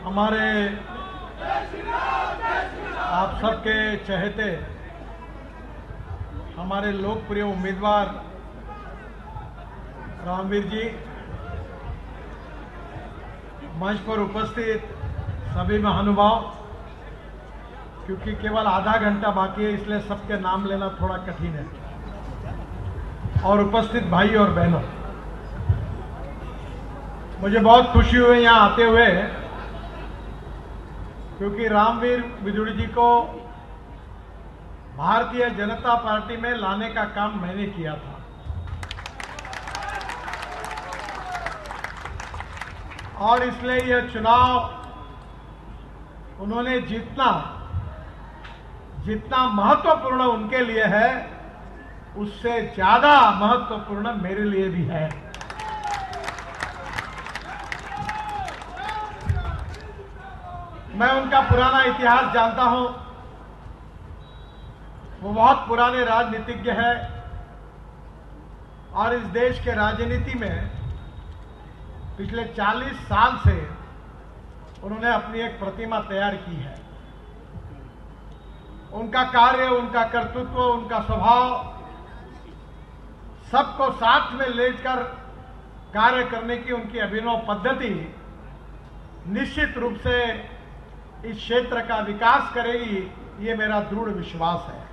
हमारे आप सबके चहेते हमारे लोकप्रिय उम्मीदवार रामवीर जी, मंच पर उपस्थित सभी महानुभाव, क्योंकि केवल आधा घंटा बाकी है इसलिए सबके नाम लेना थोड़ा कठिन है, और उपस्थित भाई और बहनों, मुझे बहुत खुशी हुई यहाँ आते हुए, क्योंकि रामवीर विदुड़ी जी को भारतीय जनता पार्टी में लाने का काम मैंने किया था। और इसलिए यह चुनाव उन्होंने जितना महत्वपूर्ण उनके लिए है उससे ज्यादा महत्वपूर्ण मेरे लिए भी है। मैं उनका पुराना इतिहास जानता हूं। वो बहुत पुराने राजनीतिज्ञ हैं और इस देश के राजनीति में पिछले 40 साल से उन्होंने अपनी एक प्रतिमा तैयार की है। उनका कार्य, उनका कर्तृत्व, उनका स्वभाव, सबको साथ में लेकर कार्य करने की उनकी अभिनव पद्धति निश्चित रूप से इस क्षेत्र का विकास करेगी, ये मेरा दृढ़ विश्वास है।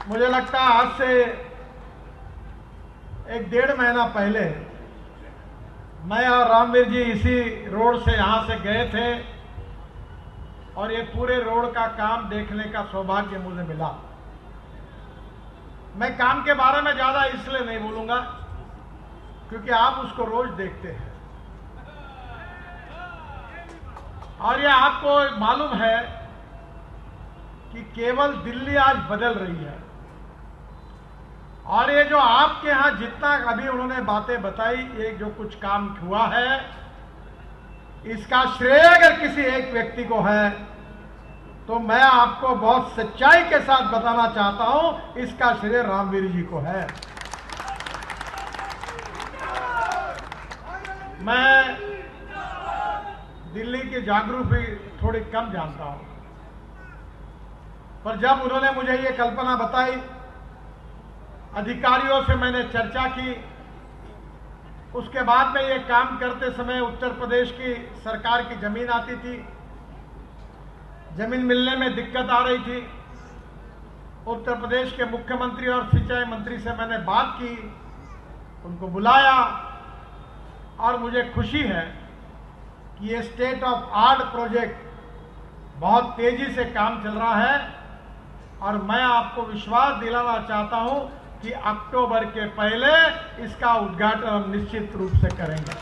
मुझे लगता है आज से 1-1.5 महीना पहले मैं और रामवीर जी इसी रोड से यहां से गए थे और ये पूरे रोड का काम देखने का सौभाग्य मुझे मिला। मैं काम के बारे में ज्यादा इसलिए नहीं बोलूंगा क्योंकि आप उसको रोज देखते हैं और ये आपको मालूम है कि केवल दिल्ली आज बदल रही है। और ये जो आपके यहां जितना अभी उन्होंने बातें बताई, ये जो कुछ काम हुआ है, इसका श्रेय अगर किसी एक व्यक्ति को है तो मैं आपको बहुत सच्चाई के साथ बताना चाहता हूं, इसका श्रेय रामवीर जी को है। मैं दिल्ली की ज्योग्राफी थोड़ी कम जानता हूं, पर जब उन्होंने मुझे ये कल्पना बताई, अधिकारियों से मैंने चर्चा की, उसके बाद में ये काम करते समय उत्तर प्रदेश की सरकार की जमीन आती थी, जमीन मिलने में दिक्कत आ रही थी। उत्तर प्रदेश के मुख्यमंत्री और सिंचाई मंत्री से मैंने बात की, उनको बुलाया और मुझे खुशी है कि ये स्टेट ऑफ आर्ट प्रोजेक्ट बहुत तेजी से काम चल रहा है और मैं आपको विश्वास दिलाना चाहता हूं कि अक्टूबर के पहले इसका उद्घाटन हम निश्चित रूप से करेंगे।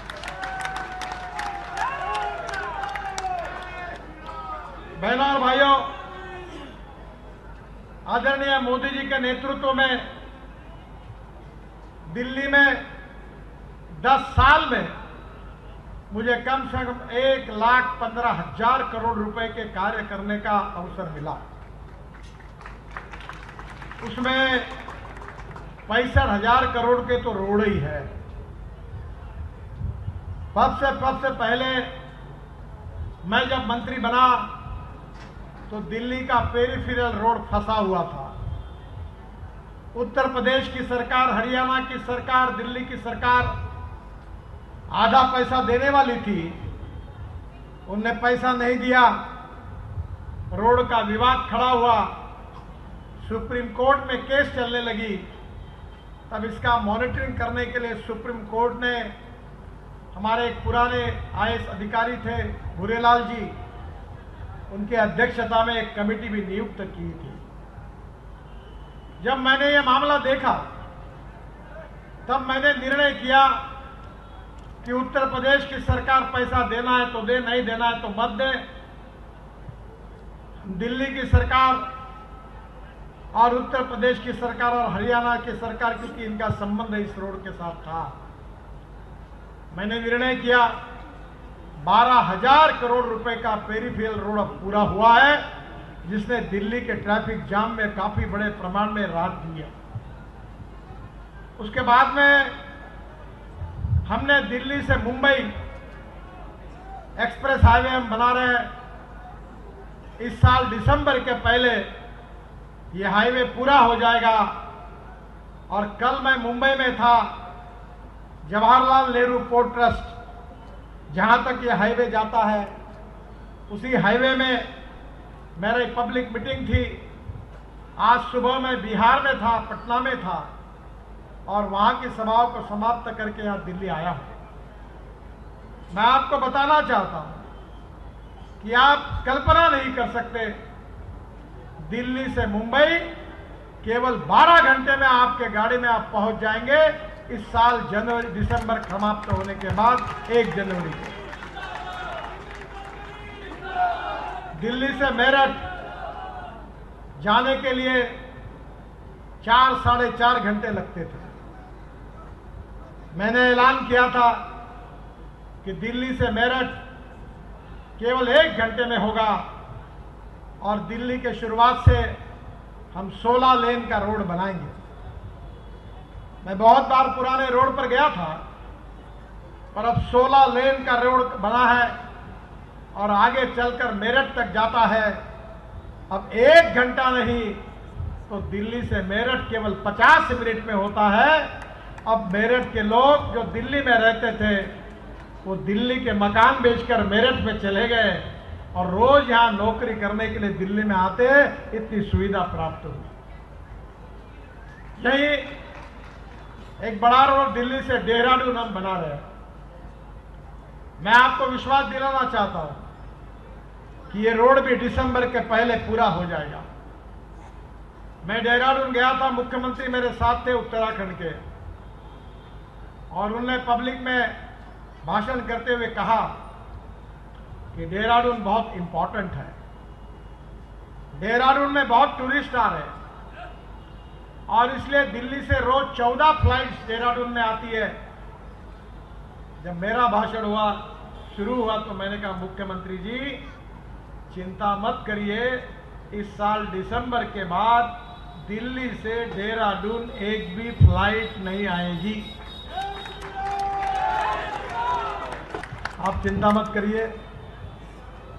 बहनों और भाइयों, आदरणीय मोदी जी के नेतृत्व में दिल्ली में 10 साल में मुझे कम से कम 1,15,000 करोड़ रुपए के कार्य करने का अवसर मिला। उसमें 65,000 करोड़ के तो रोड ही है। सबसे पहले मैं जब मंत्री बना तो दिल्ली का पेरिफेरल रोड फंसा हुआ था। उत्तर प्रदेश की सरकार, हरियाणा की सरकार, दिल्ली की सरकार आधा पैसा देने वाली थी, उनने पैसा नहीं दिया, रोड का विवाद खड़ा हुआ, सुप्रीम कोर्ट में केस चलने लगी। तब इसका मॉनिटरिंग करने के लिए सुप्रीम कोर्ट ने हमारे एक पुराने आईएएस अधिकारी थे भूरेलाल जी, उनके अध्यक्षता में एक कमेटी भी नियुक्त की थी। जब मैंने ये मामला देखा तब मैंने निर्णय किया कि उत्तर प्रदेश की सरकार पैसा देना है तो दे, नहीं देना है तो मत दे। दिल्ली की सरकार और उत्तर प्रदेश की सरकार और हरियाणा की सरकार, क्योंकि इनका संबंध इस रोड के साथ था, मैंने निर्णय किया 12,000 करोड़ रुपए का पेरिफेरल रोड अब पूरा हुआ है, जिसने दिल्ली के ट्रैफिक जाम में काफी बड़े प्रमाण में राहत दी है। उसके बाद में हमने दिल्ली से मुंबई एक्सप्रेस हाईवे हम बना रहे हैं। इस साल दिसंबर के पहले ये हाईवे पूरा हो जाएगा। और कल मैं मुंबई में था, जवाहरलाल नेहरू पोर्ट ट्रस्ट, जहां तक ये हाईवे जाता है, उसी हाईवे में मेरी पब्लिक मीटिंग थी। आज सुबह मैं बिहार में था, पटना में था, और वहां की सभाओं को समाप्त करके यहां दिल्ली आया हूं। मैं आपको बताना चाहता हूं कि आप कल्पना नहीं कर सकते, दिल्ली से मुंबई केवल 12 घंटे में आपके गाड़ी में आप पहुंच जाएंगे। इस साल दिसंबर समाप्त होने के बाद 1 जनवरी को दिल्ली से मेरठ जाने के लिए 4 साढ़े 4 घंटे लगते थे। मैंने ऐलान किया था कि दिल्ली से मेरठ केवल 1 घंटे में होगा, और दिल्ली के शुरुआत से हम 16 लेन का रोड बनाएंगे। मैं बहुत बार पुराने रोड पर गया था, पर अब 16 लेन का रोड बना है और आगे चलकर मेरठ तक जाता है। अब 1 घंटा नहीं तो दिल्ली से मेरठ केवल 50 मिनट में होता है। अब मेरठ के लोग जो दिल्ली में रहते थे, वो दिल्ली के मकान बेचकर मेरठ में चले गए और रोज यहां नौकरी करने के लिए दिल्ली में आते हैं। इतनी सुविधा प्राप्त हुई। यही एक बड़ा रोड दिल्ली से देहरादून हम बना रहे हैं। मैं आपको विश्वास दिलाना चाहता हूं कि ये रोड भी दिसंबर के पहले पूरा हो जाएगा। मैं देहरादून गया था, मुख्यमंत्री मेरे साथ थे उत्तराखंड के, और उन्होंने पब्लिक में भाषण करते हुए कहा कि देहरादून बहुत इंपॉर्टेंट है। देहरादून में बहुत टूरिस्ट आ रहे हैं, और इसलिए दिल्ली से रोज 14 फ्लाइट्स देहरादून में आती है। जब मेरा भाषण शुरू हुआ तो मैंने कहा, मुख्यमंत्री जी चिंता मत करिए, इस साल दिसंबर के बाद दिल्ली से देहरादून एक भी फ्लाइट नहीं आएगी। आप चिंता मत करिए,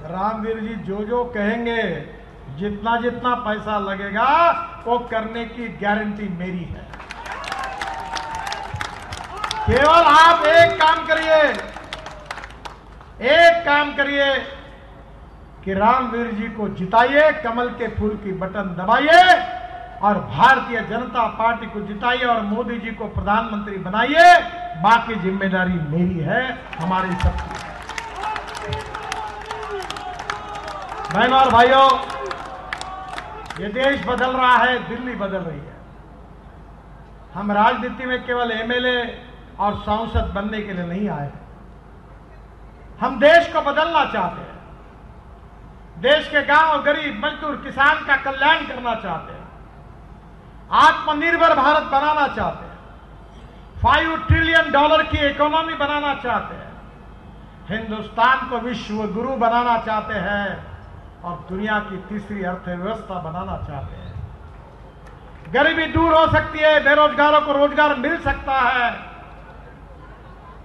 रामवीर जी जो कहेंगे, जितना जितना पैसा लगेगा वो करने की गारंटी मेरी है। केवल आप एक काम करिए कि रामवीर जी को जिताइए, कमल के फूल की बटन दबाइए और भारतीय जनता पार्टी को जिताइए और मोदी जी को प्रधानमंत्री बनाइए। बाकी जिम्मेदारी मेरी है, हमारी सबकी। बहनों और भाइयों, ये देश बदल रहा है, दिल्ली बदल रही है। हम राजनीति में केवल एमएलए और सांसद बनने के लिए नहीं आए। हम देश को बदलना चाहते हैं। देश के गांव, गरीब, मजदूर, किसान का कल्याण करना चाहते हैं। आत्मनिर्भर भारत बनाना चाहते हैं। $5 ट्रिलियन की इकोनॉमी बनाना चाहते हैं। हिंदुस्तान को विश्व गुरु बनाना चाहते हैं और दुनिया की तीसरी अर्थव्यवस्था बनाना चाहते हैं। गरीबी दूर हो सकती है, बेरोजगारों को रोजगार मिल सकता है।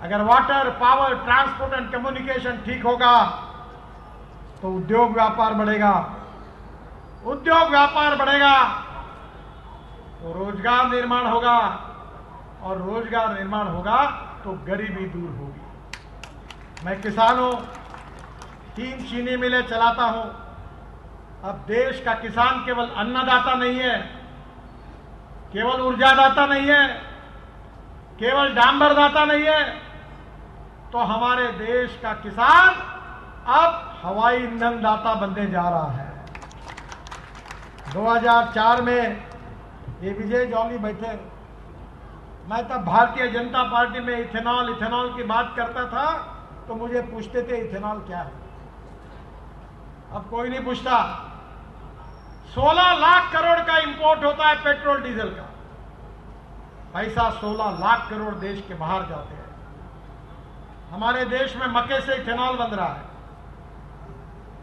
अगर water, power, transport and communication ठीक होगा तो उद्योग व्यापार बढ़ेगा। उद्योग व्यापार बढ़ेगा तो रोजगार निर्माण होगा, और रोजगार निर्माण होगा तो गरीबी दूर होगी। मैं किसान हूं, 3 चीनी मिलें चलाता हूं। अब देश का किसान केवल अन्नदाता नहीं है, केवल ऊर्जादाता नहीं है, केवल डांबरदाता नहीं है, तो हमारे देश का किसान अब हवाई ईंधन दाता बनने जा रहा है। 2004 में ये विजय जौली बैठे, मैं तब भारतीय जनता पार्टी में इथेनॉल की बात करता था, तो मुझे पूछते थे इथेनॉल क्या है। अब कोई नहीं पूछता। 16 लाख करोड़ का इंपोर्ट होता है पेट्रोल डीजल का। पैसा 16 लाख करोड़ देश के बाहर जाते हैं। हमारे देश में मक्के से इथेनॉल बन रहा है,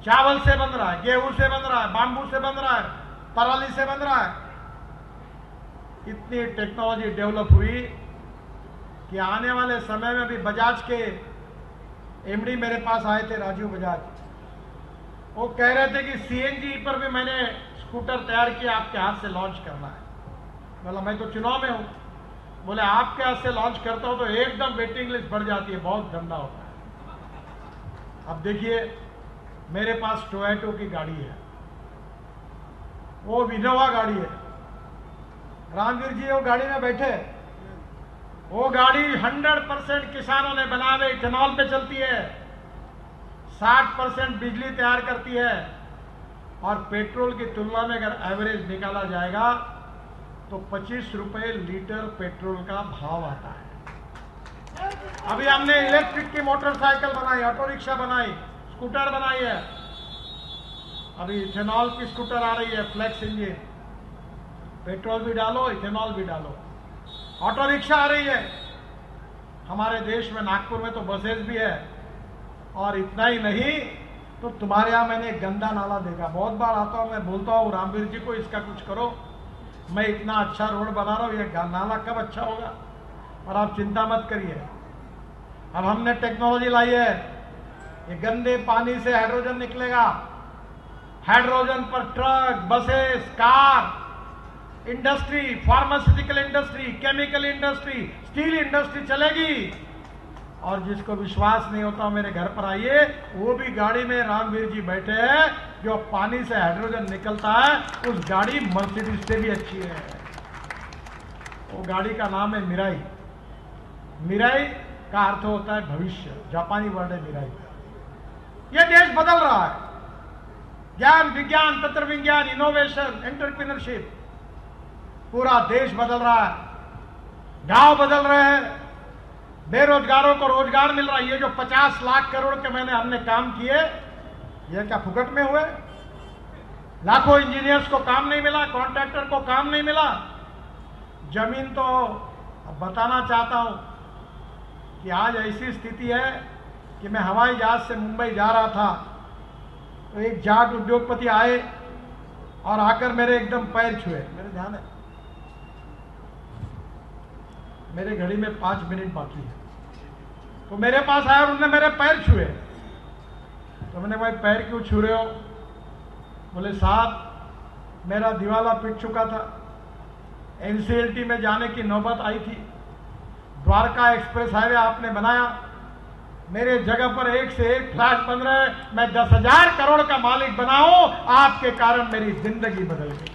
चावल से बन रहा है, गेहूं से बन रहा है, बाम्बू से बन रहा है, पराली से बन रहा है। इतनी टेक्नोलॉजी डेवलप हुई कि आने वाले समय में भी बजाज के एमडी मेरे पास आए थे राजीव बजाज, वो कह रहे थे कि सीएनजी पर भी मैंने स्कूटर तैयार किया, आपके हाथ से लॉन्च करना है। बोला मैं तो चुनाव में हूं। बोले आपके हाथ से लॉन्च करता हूं तो एकदम वेटिंग लिस्ट बढ़ जाती है, बहुत धंधा होता है। अब देखिए मेरे पास टोयोटो की गाड़ी है, वो इनोवा गाड़ी है। रामवीर जी वो गाड़ी में बैठे, वो गाड़ी 100% किसानों ने बनाए इथेनॉल पे चलती है, 60% बिजली तैयार करती है, और पेट्रोल की तुलना में अगर एवरेज निकाला जाएगा तो 25 रुपए लीटर पेट्रोल का भाव आता है। अभी हमने इलेक्ट्रिक की मोटरसाइकिल बनाई, ऑटो रिक्शा बनाई, स्कूटर बनाई है। अभी इथेनॉल की स्कूटर आ रही है, फ्लेक्स इंजन, पेट्रोल भी डालो इथेनॉल भी डालो। ऑटो रिक्शा आ रही है हमारे देश में, नागपुर में तो बसेस भी है। और इतना ही नहीं तो तुम्हारे यहां मैंने गंदा नाला देखा, बहुत बार आता हूं मैं, बोलता हूं रामवीर जी को इसका कुछ करो, मैं इतना अच्छा रोड बना रहा हूं, ये नाला कब अच्छा होगा। और आप चिंता मत करिए, अब हमने टेक्नोलॉजी लाई है, ये गंदे पानी से हाइड्रोजन निकलेगा, हाइड्रोजन पर truck, buses, car, industry, pharmaceutical industry, chemical industry, steel industry चलेगी। और जिसको विश्वास नहीं होता मेरे घर पर आइए, वो भी गाड़ी में रामवीर जी बैठे हैं, जो पानी से हाइड्रोजन निकलता है, उस गाड़ी मर्सिडीज से भी अच्छी है। वो गाड़ी का नाम है मिराई। मिराई का अर्थ होता है भविष्य, जापानी वर्ड है मिराई। ये देश बदल रहा है, ज्ञान विज्ञान तंत्र विज्ञान, इनोवेशन, एंटरप्रेन्योरशिप, पूरा देश बदल रहा है, गांव बदल रहे हैं, बेरोजगारों को रोजगार मिल रहा है। ये जो 50 लाख करोड़ के हमने काम किए, ये क्या फुकट में हुए? लाखों इंजीनियर्स को काम नहीं मिला, कॉन्ट्रैक्टर को काम नहीं मिला। जमीन तो अब बताना चाहता हूं कि आज ऐसी स्थिति है कि मैं हवाई जहाज से मुंबई जा रहा था, तो एक जाट उद्योगपति आए और आकर मेरे एकदम पैर छुए। मेरे ध्यान है, मेरे घड़ी में 5 मिनट बाकी है, तो मेरे पास आया और उन्होंने मेरे पैर छुए। तो मैंने भाई पैर क्यों छू रहे हो? बोले साहब मेरा दिवाला पिट चुका था, एनसीएलटी में जाने की नौबत आई थी, द्वारका एक्सप्रेस हाईवे आपने बनाया, मेरे जगह पर एक से एक फ्लैट बन रहे, मैं 10,000 करोड़ का मालिक बना हूं, आपके कारण मेरी जिंदगी बदल गई।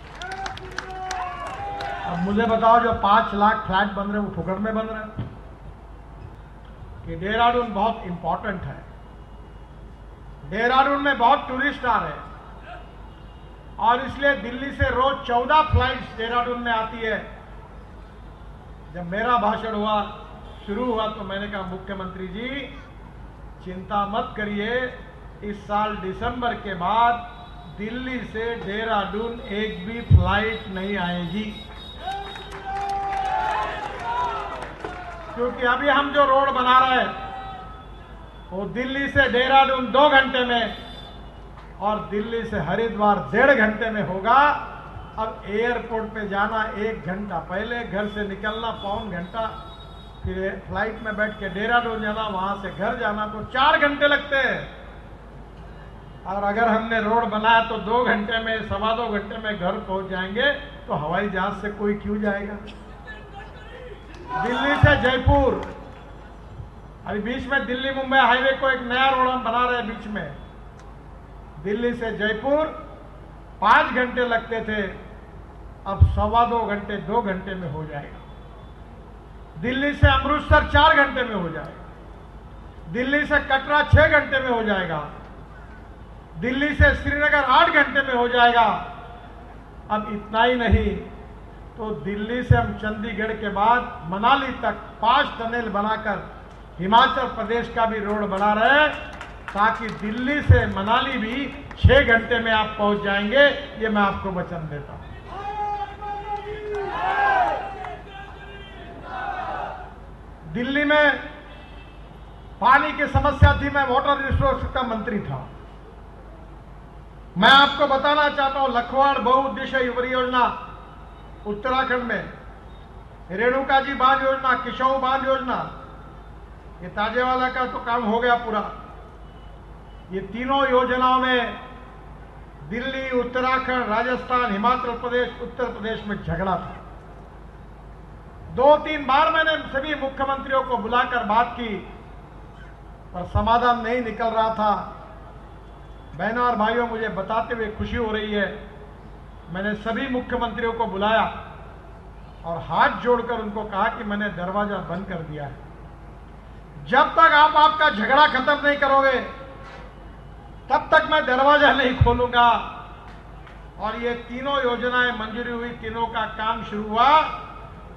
अब मुझे बताओ जो 5 लाख फ्लैट बन रहे वो फुकट में बन रहे हैं? कि देहरादून बहुत इंपॉर्टेंट है, देहरादून में बहुत टूरिस्ट आ रहे हैं, और इसलिए दिल्ली से रोज 14 फ्लाइट्स देहरादून में आती है। जब मेरा भाषण शुरू हुआ तो मैंने कहा मुख्यमंत्री जी चिंता मत करिए, इस साल दिसंबर के बाद दिल्ली से देहरादून एक भी फ्लाइट नहीं आएगी, क्योंकि अभी हम जो रोड बना रहे हैं वो दिल्ली से देहरादून 2 घंटे में और दिल्ली से हरिद्वार 1.5 घंटे में होगा। अब एयरपोर्ट पे जाना 1 घंटा पहले, घर से निकलना 1.25 घंटा, फिर फ्लाइट में बैठ के देहरादून जाना, वहां से घर जाना तो 4 घंटे लगते हैं। और अगर हमने रोड बनाया तो 2 घंटे में, 2.25 घंटे में घर पहुंच जाएंगे, तो हवाई जहाज से कोई क्यों जाएगा? दिल्ली से जयपुर, अभी बीच में दिल्ली मुंबई हाईवे को एक नया रोड हम बना रहे हैं बीच में, दिल्ली से जयपुर 5 घंटे लगते थे, अब 2.25 घंटे 2 घंटे में हो जाएगा। दिल्ली से अमृतसर 4 घंटे में हो जाएगा, दिल्ली से कटरा 6 घंटे में हो जाएगा, दिल्ली से श्रीनगर 8 घंटे में हो जाएगा। अब इतना ही नहीं तो दिल्ली से हम चंडीगढ़ के बाद मनाली तक 5 टनल बनाकर हिमाचल प्रदेश का भी रोड बना रहे हैं, ताकि दिल्ली से मनाली भी 6 घंटे में आप पहुंच जाएंगे। ये मैं आपको वचन देता हूं। दिल्ली में पानी की समस्या थी, मैं वाटर रिसोर्स का मंत्री था। मैं आपको बताना चाहता हूं लखवाड़ बहुउद्देश्यीय परियोजना उत्तराखंड में, रेणुका जी बांध योजना, किशोर बांध योजना, ये ताजेवाला का तो काम हो गया पूरा। ये तीनों योजनाओं में दिल्ली, उत्तराखंड, राजस्थान, हिमाचल प्रदेश, उत्तर प्रदेश में झगड़ा था। 2-3 बार मैंने सभी मुख्यमंत्रियों को बुलाकर बात की, पर समाधान नहीं निकल रहा था। बहनों और भाइयों, मुझे बताते हुए खुशी हो रही है, मैंने सभी मुख्यमंत्रियों को बुलाया और हाथ जोड़कर उनको कहा कि मैंने दरवाजा बंद कर दिया है। जब तक आप आपका झगड़ा खत्म नहीं करोगे, तब तक मैं दरवाजा नहीं खोलूंगा। और ये तीनों योजनाएं मंजूरी हुई, तीनों का काम शुरू हुआ।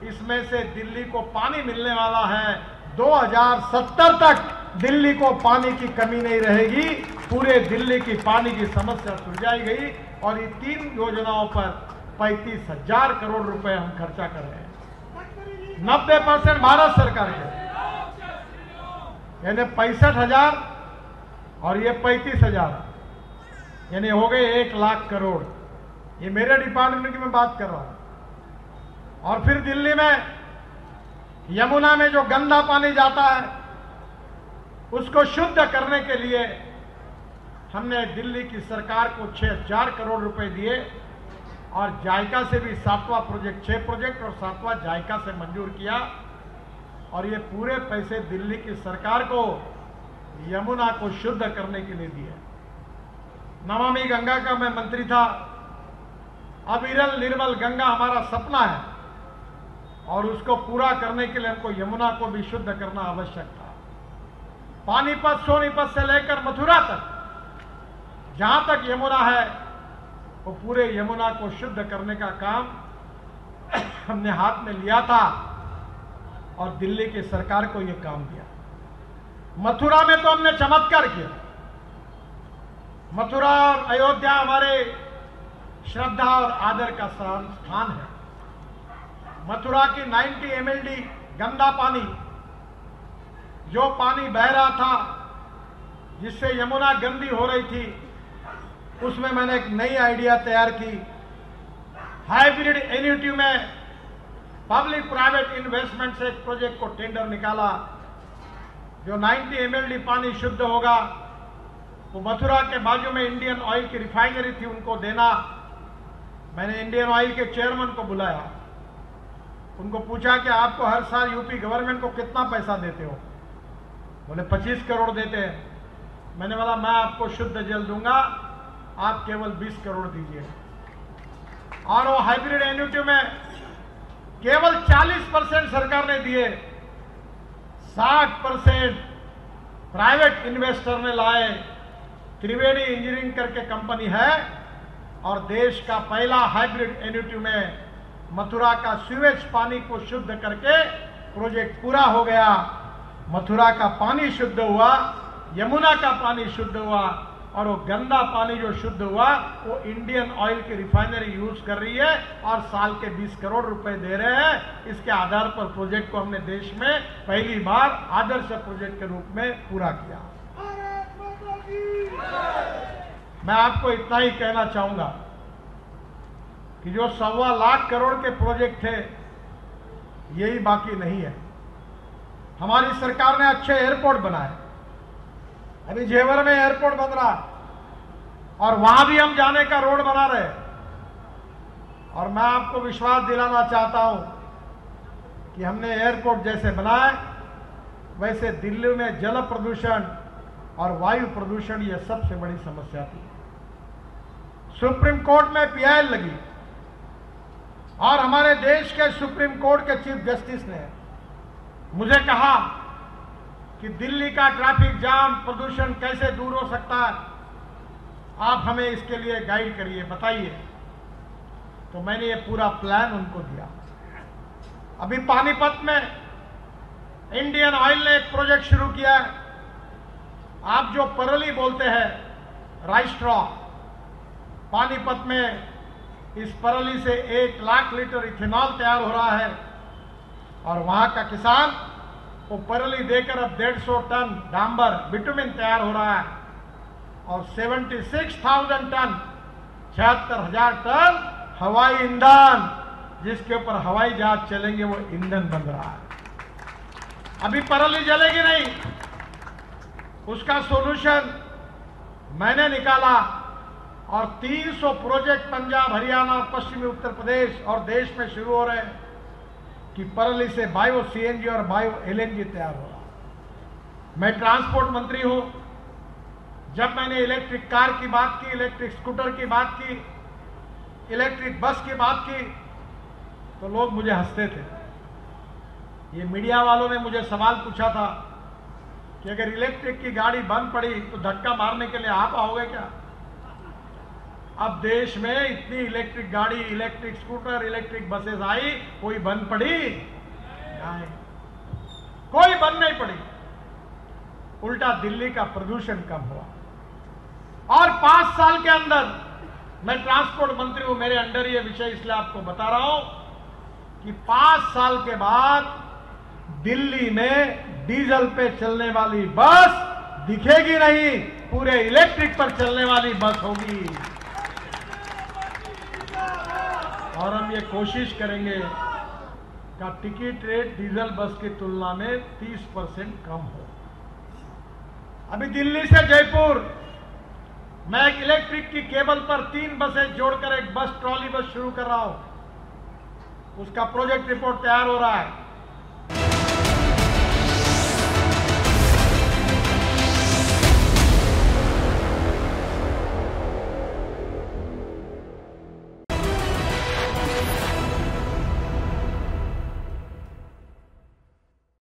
इसमें से दिल्ली को पानी मिलने वाला है। 2070 तक दिल्ली को पानी की कमी नहीं रहेगी। पूरे दिल्ली की पानी की समस्या सुलझाई गई और ये 3 योजनाओं पर 35,000 करोड़ रुपए हम खर्चा कर रहे हैं। 90% भारत सरकार के, यानी 65,000 और ये 35,000, यानी हो गए 1 लाख करोड़। ये मेरे डिपार्टमेंट की मैं बात कर रहा हूं। और फिर दिल्ली में यमुना में जो गंदा पानी जाता है, उसको शुद्ध करने के लिए हमने दिल्ली की सरकार को 6,000 करोड़ रुपए दिए और जायका से भी 7वां प्रोजेक्ट, 6 प्रोजेक्ट और 7वां जायका से मंजूर किया। और ये पूरे पैसे दिल्ली की सरकार को यमुना को शुद्ध करने के लिए दिए। नमामि गंगा का मैं मंत्री था। अविरल निर्मल गंगा हमारा सपना है और उसको पूरा करने के लिए हमको यमुना को भी शुद्ध करना आवश्यक था। पानीपत, सोनीपत से लेकर मथुरा तक, जहां तक यमुना है, वो पूरे यमुना को शुद्ध करने का काम हमने हाथ में लिया था और दिल्ली की सरकार को यह काम दिया। मथुरा में तो हमने चमत्कार किया। मथुरा और अयोध्या हमारे श्रद्धा और आदर का स्थान है। मथुरा की 90 MLD गंदा पानी, जो पानी बह रहा था, जिससे यमुना गंदी हो रही थी, उसमें मैंने एक नई आइडिया तैयार की। हाइब्रिड एन्युटी में पब्लिक प्राइवेट इन्वेस्टमेंट से एक प्रोजेक्ट को टेंडर निकाला। जो 90 MLD पानी शुद्ध होगा, वो मथुरा के बाजू में इंडियन ऑयल की रिफाइनरी थी, उनको देना। मैंने इंडियन ऑयल के चेयरमैन को बुलाया, उनको पूछा कि आपको हर साल यूपी गवर्नमेंट को कितना पैसा देते हो? बोले 25 करोड़ देते हैं। मैंने बोला मैं आपको शुद्ध जल दूंगा, आप केवल 20 करोड़ दीजिए। और वो हाइब्रिड एन्युटी में केवल 40% सरकार ने दिए, 60% प्राइवेट इन्वेस्टर ने लाए। त्रिवेणी इंजीनियरिंग करके कंपनी है और देश का पहला हाइब्रिड एन्युटी में मथुरा का सीवेज पानी को शुद्ध करके प्रोजेक्ट पूरा हो गया। मथुरा का पानी शुद्ध हुआ, यमुना का पानी शुद्ध हुआ और वो गंदा पानी जो शुद्ध हुआ वो इंडियन ऑयल की रिफाइनरी यूज कर रही है और साल के 20 करोड़ रुपए दे रहे हैं। इसके आधार पर प्रोजेक्ट को हमने देश में पहली बार आदर्श प्रोजेक्ट के रूप में पूरा किया। मैं आपको इतना ही कहना चाहूंगा कि जो 1.25 लाख करोड़ के प्रोजेक्ट थे, यही बाकी नहीं है। हमारी सरकार ने अच्छे एयरपोर्ट बनाए। अभी जेवर में एयरपोर्ट बन रहा और वहां भी हम जाने का रोड बना रहे। और मैं आपको विश्वास दिलाना चाहता हूं कि हमने एयरपोर्ट जैसे बनाए, वैसे दिल्ली में जल प्रदूषण और वायु प्रदूषण ये सबसे बड़ी समस्या थी। सुप्रीम कोर्ट में PIL लगी और हमारे देश के सुप्रीम कोर्ट के चीफ जस्टिस ने मुझे कहा कि दिल्ली का ट्रैफिक जाम, प्रदूषण कैसे दूर हो सकता है, आप हमें इसके लिए गाइड करिए, बताइए। तो मैंने ये पूरा प्लान उनको दिया। अभी पानीपत में इंडियन ऑयल ने एक प्रोजेक्ट शुरू किया है। आप जो परली बोलते हैं, राइस स्ट्रॉ, पानीपत में इस परली से 1 लाख लीटर इथेनॉल तैयार हो रहा है और वहां का किसान वो परली देकर अब 150 टन डांबर बिटुमिन तैयार हो रहा है और 76,000 टन, 76,000 टन हवाई ईंधन, जिसके ऊपर हवाई जहाज चलेंगे, वो ईंधन बन रहा है। अभी पराली जलेगी नहीं, उसका सॉल्यूशन मैंने निकाला और 300 प्रोजेक्ट पंजाब, हरियाणा और पश्चिमी उत्तर प्रदेश और देश में शुरू हो रहे हैं कि पराली से बायो सीएनजी और बायो एलएनजी तैयार हो रहा। मैं ट्रांसपोर्ट मंत्री हूं। जब मैंने इलेक्ट्रिक कार की बात की, इलेक्ट्रिक स्कूटर की बात की, इलेक्ट्रिक बस की बात की, तो लोग मुझे हंसते थे। ये मीडिया वालों ने मुझे सवाल पूछा था कि अगर इलेक्ट्रिक की गाड़ी बंद पड़ी तो धक्का मारने के लिए आप आओगे क्या? अब देश में इतनी इलेक्ट्रिक गाड़ी, इलेक्ट्रिक स्कूटर, इलेक्ट्रिक बसेस आई, कोई बंद पड़ी? नहीं, कोई बंद नहीं पड़ी। उल्टा दिल्ली का प्रदूषण कम हुआ। और 5 साल के अंदर, मैं ट्रांसपोर्ट मंत्री हूं, मेरे अंडर ये विषय इसलिए आपको बता रहा हूं कि 5 साल के बाद दिल्ली में डीजल पे चलने वाली बस दिखेगी नहीं, पूरे इलेक्ट्रिक पर चलने वाली बस होगी। और हम ये कोशिश करेंगे कि टिकट रेट डीजल बस की तुलना में 30% कम हो। अभी दिल्ली से जयपुर मैं एक इलेक्ट्रिक की केबल पर 3 बसें जोड़कर एक बस ट्रॉली बस शुरू कर रहा हूं। उसका प्रोजेक्ट रिपोर्ट तैयार हो रहा है।